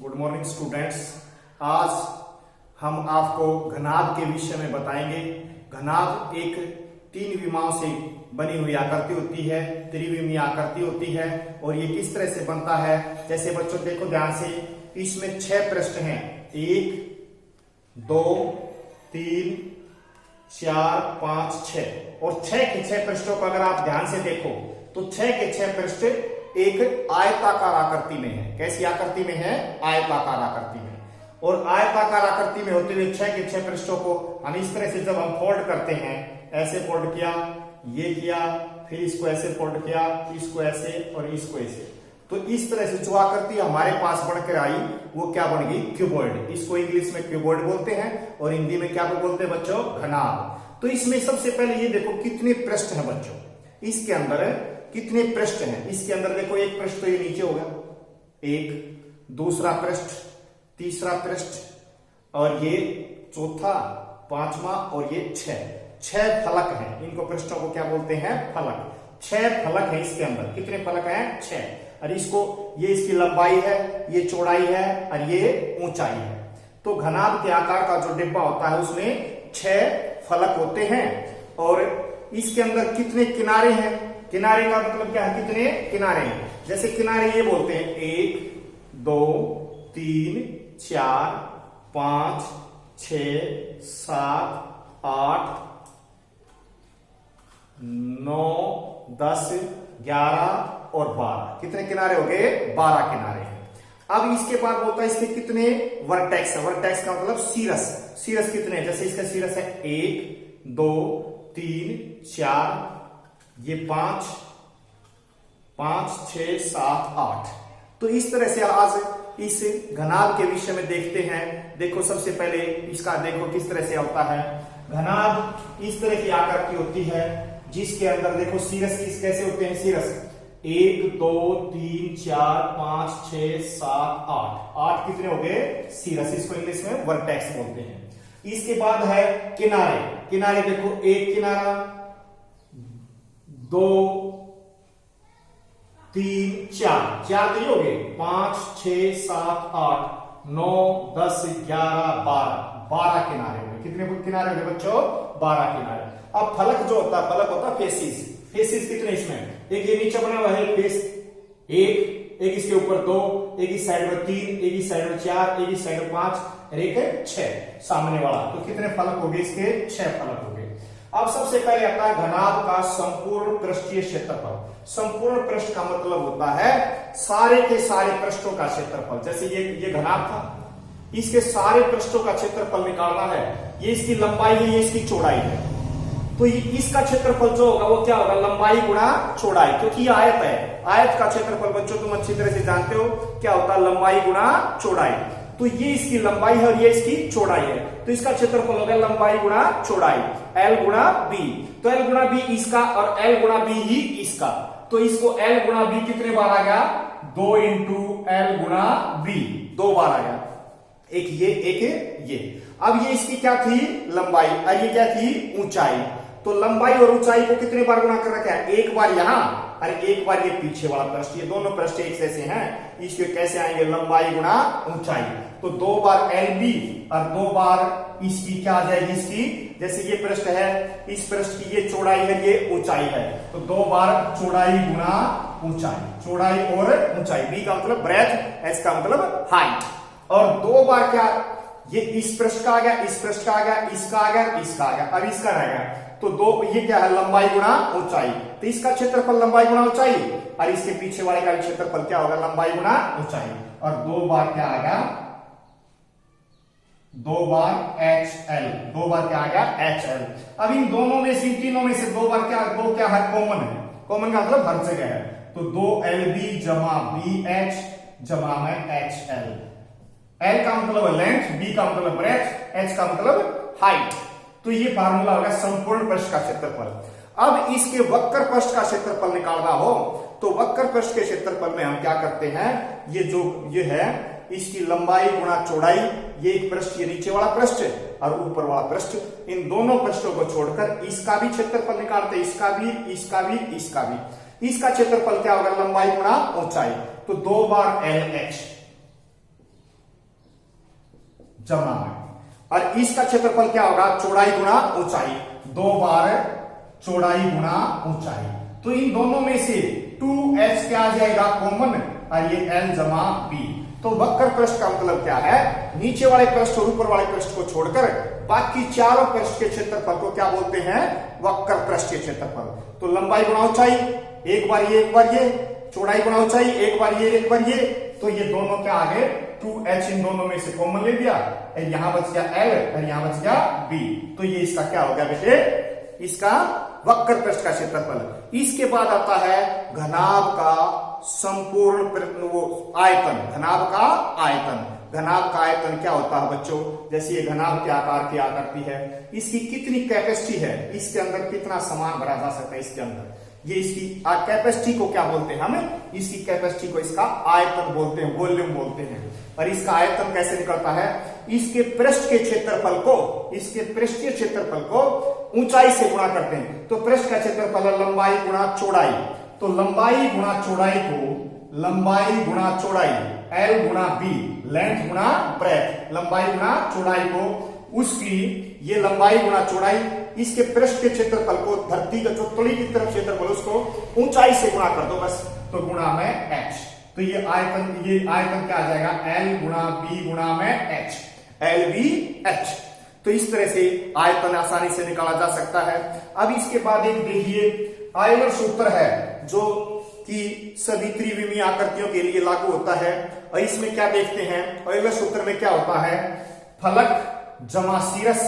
Good morning students. आज हम आपको घनाभ के विषय में बताएंगे। घनाभ एक तीन विमाओं से बनी हुई आकृति होती है, त्रिविमीय आकृति होती है। और ये किस तरह से बनता है, जैसे बच्चों देखो ध्यान से, इसमें 6 पृष्ठ हैं, 1 2 3 4 5 6। और 6 के 6 पृष्ठों को अगर आप ध्यान से देखो तो 6 के 6 पृष्ठ एक आयताकार आकृति में है। कैसी आकृति में है? आयताकार आकृति में। और आयताकार आकृति में होते हुए 6 के 6 पृष्ठों को हम इस तरह से जब हम फोल्ड करते हैं, ऐसे फोल्ड किया, ये किया, फिर इसको ऐसे फोल्ड किया, इसको ऐसे और इसको ऐसे, तो इस तरह से जो आकृति हमारे पास बनकर आई वो क्या बन गई? क्यूबॉइड। इसको इंग्लिश में क्यूबॉइड बोलते हैं और हिंदी में क्या बोलते हैं बच्चों? घनाभ। तो इसमें सबसे पहले ये देखो कितने पृष्ठ हैं बच्चों, इसके अंदर कितने पृष्ठ हैं। इसके अंदर देखो एक पृष्ठ तो ये नीचे होगा, एक दूसरा पृष्ठ, तीसरा पृष्ठ, और ये चौथा, पांचवा, और ये 6 फलक हैं। इनको पृष्ठों को क्या बोलते हैं? फलक। 6 फलक है इसके अंदर। कितने फलक हैं? 6। और इसको, ये इसकी लंबाई है, ये चौड़ाई है और ये ऊंचाई है। तो घनाभ के आकार का जो डिब्बा होता है उसमें 6 फलक होते हैं। और इसके अंदर कितने किनारे हैं? किनारे का मतलब क्या है? कितने किनारे हैं? जैसे किनारे ये बोलते हैं 1 2 3 4 5 6 7 8 9 10 11 और 12। कितने किनारे हो गए? 12 किनारे हैं। अब इसके बाद बोलता है इसके कितने वर्टेक्स है। वर्टेक्स का मतलब सीरस। सीरस कितने? जैसे इसका सीरस है 1 2 3 4, ये 5 6 7 8। तो इस तरह से आज इस घनाभ के विषय में देखते हैं। देखो सबसे पहले इसका देखो किस तरह से होता है। घनाभ इस तरह की आकृति होती है जिसके अंदर देखो सीरस कैसे होते हैं? सीरस 1 2 3 4 5 6 7 8 कितने हो गए? सीरस। इसको इंग्लिश में वर्टेक्स बोलते हैं। इसके बाद है किनारे। किनारे देखो, एक किनारा, 2 3 4 तो ये हो गए 5 6 7 8 9 10 11 12 किनारे हो गए। कितने किनारे हो गए बच्चों? 12 किनारे। अब फलक जो होता है, फलक होता है फेसिस। फेसिस कितने इसमें? एक ये नीचे बना हुआ है फेस, एक इसके ऊपर 2, एक इस साइड में 3, एक इस साइड में 4, एक इस साइड में 5 और एक है 6 सामने वाला। तो कितने फलक हो गए इसके? 6 फलक हो गए। अब सबसे पहले आता है घनाभ का संपूर्ण पृष्ठीय क्षेत्रफल। संपूर्ण पृष्ठ का मतलब होता है सारे के सारे पृष्ठों का क्षेत्रफल। जैसे ये घनाभ था, इसके सारे पृष्ठों का क्षेत्रफल निकालना है। ये इसकी लंबाई है, ये इसकी चौड़ाई है। तो इसका क्षेत्रफल जो होगा वो क्या होगा? लंबाई गुणा चौड़ाई, क्योंकि ये आयत है। आयत का क्षेत्रफल बच्चों तुम अच्छी तरह से जानते हो क्या होता है? लंबाई गुणा चौड़ाई। तो ये इसकी लंबाई है और ये इसकी चौड़ाई है। तो इसका क्षेत्रफल होगा लंबाई गुणा चौड़ाई, L गुणा B। तो L गुणा B इसका और L गुणा B ही इसका। तो इसको L गुणा B कितने बार आ गया? 2 इंटू L गुणा B, 2 बार आ गया। एक ये। अब ये इसकी क्या थी? लंबाई। और ये क्या थी? ऊंचाई। तो लंबाई और ऊंचाई को कितने बार गुणा कर रखा है? एक बार यहां और एक बार ये पीछे वाला पृष्ठ। ये दोनों पृष्ठ एक जैसे हैं, इसके कैसे आएंगे? लंबाई गुणा ऊंचाई। तो 2 बार LB और 2 बार इसकी क्या आ जाएगी? इसकी, जैसे ये पृष्ठ है, इस पृष्ठ की ये चौड़ाई है, ये ऊंचाई है, तो 2 बार चौड़ाई गुणा ऊंचाई। चौड़ाई और ऊंचाई। B का मतलब ब्रेथ, S का मतलब हाइट। और 2 बार क्या? ये इस पृष्ठ का आ गया, इस पृष्ठ का आ गया, इसका आ गया, इसका आ गया, अब इसका रह गया। तो 2, ये क्या है? लंबाई गुणा ऊंचाई। तो इसका क्षेत्रफल लंबाई गुणा ऊंचाई और इसके पीछे वाले का क्षेत्रफल क्या होगा? लंबाई गुणा ऊंचाई। और 2 बार क्या आ गया? 2 बार HL। 2 बार क्या आ गया? HL। अब इन दोनों में से, इन तीनों में से 2 बार क्या है? कॉमन है। कॉमन का मतलब हर जगह है। तो 2LB जमा BH जमा में HL। L का मतलब लेंथ, B का मतलब ब्रेथ, H का मतलब हाइट। तो ये फार्मूला होगा संपूर्ण पृष्ठ का क्षेत्रफल। अब इसके वक्र पृष्ठ का क्षेत्रफल निकालना हो तो वक्र पृष्ठ के क्षेत्रफल में हम क्या करते हैं? ये है इसकी लंबाई गुणा चौड़ाई। ये एक पृष्ठ, ये नीचे वाला पृष्ठ और ऊपर वाला पृष्ठ, इन दोनों पृष्ठों को छोड़कर इसका भी क्षेत्रफल निकालते, इसका भी, इसका भी, इसका भी। इसका क्षेत्रफल क्या होगा? लंबाई गुणा ऊंचाई। तो 2 बार LH जमा में। और इसका क्षेत्रफल क्या होगा, चौड़ाई गुणा ऊंचाई, 2 बार चौड़ाई गुणा ऊंचाई। तो इन दोनों में से 2h क्या आ जाएगा कॉमन, और ये l जमा b। तो वक्र पृष्ठ का मतलब क्या है, नीचे वाले पृष्ठ और ऊपर वाले पृष्ठ को छोड़कर बाकी चारों पृष्ठ के क्षेत्रफल को क्या बोलते हैं, वक्र पृष्ठ के क्षेत्रफल। तो लंबाई गुणा ऊंचाई, एक बार ये एक बार ये, चौड़ाई गुणा ऊंचाई, एक बार ये एक बार ये। तो ये दोनों क्या आ गए, 2h इन दोनों में से कॉमन ले लिया, यहां बच गया l और यहां बच गया b। तो ये इसका क्या हो गया बेटे, इसका वक्र पृष्ठ का क्षेत्रफल। इसके बाद आता है घनाभ का संपूर्ण वो आयतन, घनाभ का आयतन। घनाभ का आयतन क्या होता है बच्चों, जैसे ये घनाभ के आकार की आकृति है, इसकी कितनी कैपेसिटी है, इसके अंदर कितना सामान भरा जा सकता है इसके अंदर, ये इसकी कैपेसिटी को क्या बोलते हैं, हमें इसकी कैपेसिटी को इसका आयतन बोलते हैं, वॉल्यूम बोलते हैं। और इसका आयतन कैसे निकलता है, इसके पृष्ठ के क्षेत्रफल को, इसके पृष्ठीय क्षेत्रफल को ऊंचाई से गुणा करते हैं। तो पृष्ठ का क्षेत्रफल है लंबाई गुणा चौड़ाई, तो लंबाई गुणा चौड़ाई को, लंबाई गुणा चौड़ाई l गुणा b, लेंथ गुणा ब्रेथ, लंबाई गुणा चौड़ाई को उसकी, ये लंबाई गुणा चौड़ाई, इसके पृष्ठ के क्षेत्रफल को, धरती का जो तली की तरफ क्षेत्रफल उसको ऊंचाई से गुणा कर दो बस, तो गुणा में h। तो ये आयतन क्या आ जाएगा, l गुणा b गुणा में h, lbh। तो इस तरह से आयतन आसानी से निकाला जा सकता है। अब इसके बाद एक देखिए आयलर सूत्र है जो कि सभी त्रिविमीय आकृतियों के लिए लागू होता है। और इसमें क्या देखते हैं, आयलर सूत्र में क्या होता है, फलक जमा शीर्ष,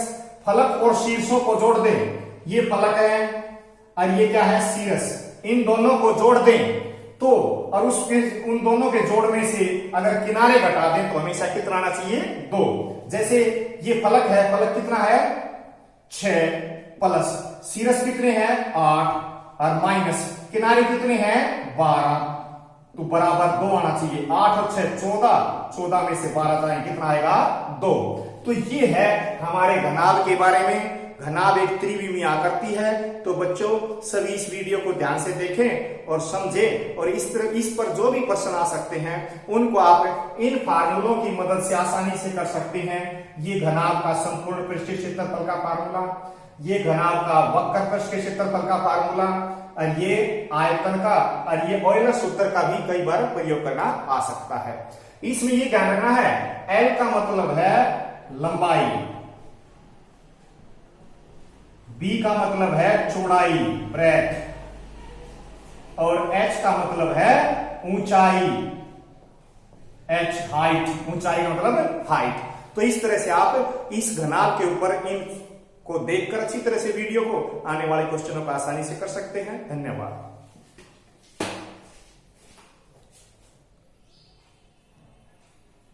फलक और शीर्षों को जोड़ दें, ये फलक है और ये क्या है शीर्ष, इन दोनों को जोड़ दें तो, और उसके उन दोनों के जोड़ में से अगर किनारे घटा दें तो हमेशा कितना आना चाहिए, 2। जैसे ये फलक है, फलक कितना है 6 प्लस शीर्ष कितने हैं 8 और माइनस किनारे कितने हैं 12, तो बराबर 2 आना चाहिए। 8 और 6 14, 14 में से 12 जाए कितना आएगा 2। तो ये है हमारे घनाभ के बारे में। घनाभ एक त्रिविमीय आकृति है। तो बच्चों सभी इस वीडियो को ध्यान से देखें और समझें, और इस पर जो भी प्रश्न आ सकते हैं उनको आप इन फार्मूलों की मदद से आसानी से कर सकते हैं। ये घनाभ का संपूर्ण पृष्ठीय क्षेत्रफल का फार्मूला, ये घनाभ का वक्र पृष्ठ के क्षेत्रफल का फार्मूला, और ये आयतन का, और ये ऑयलर सूत्र का भी कई बार प्रयोग करना आ सकता है। इसमें ये ध्यान रखना है, L का मतलब है लंबाई, B का मतलब है चौड़ाई ब्रेथ, और H का मतलब है ऊंचाई, H हाइट, ऊंचाई का मतलब हाइट। तो इस तरह से आप इस घनाभ के ऊपर इन को देखकर अच्छी तरह से वीडियो को आने वाले क्वेश्चनों को आसानी से कर सकते हैं। धन्यवाद।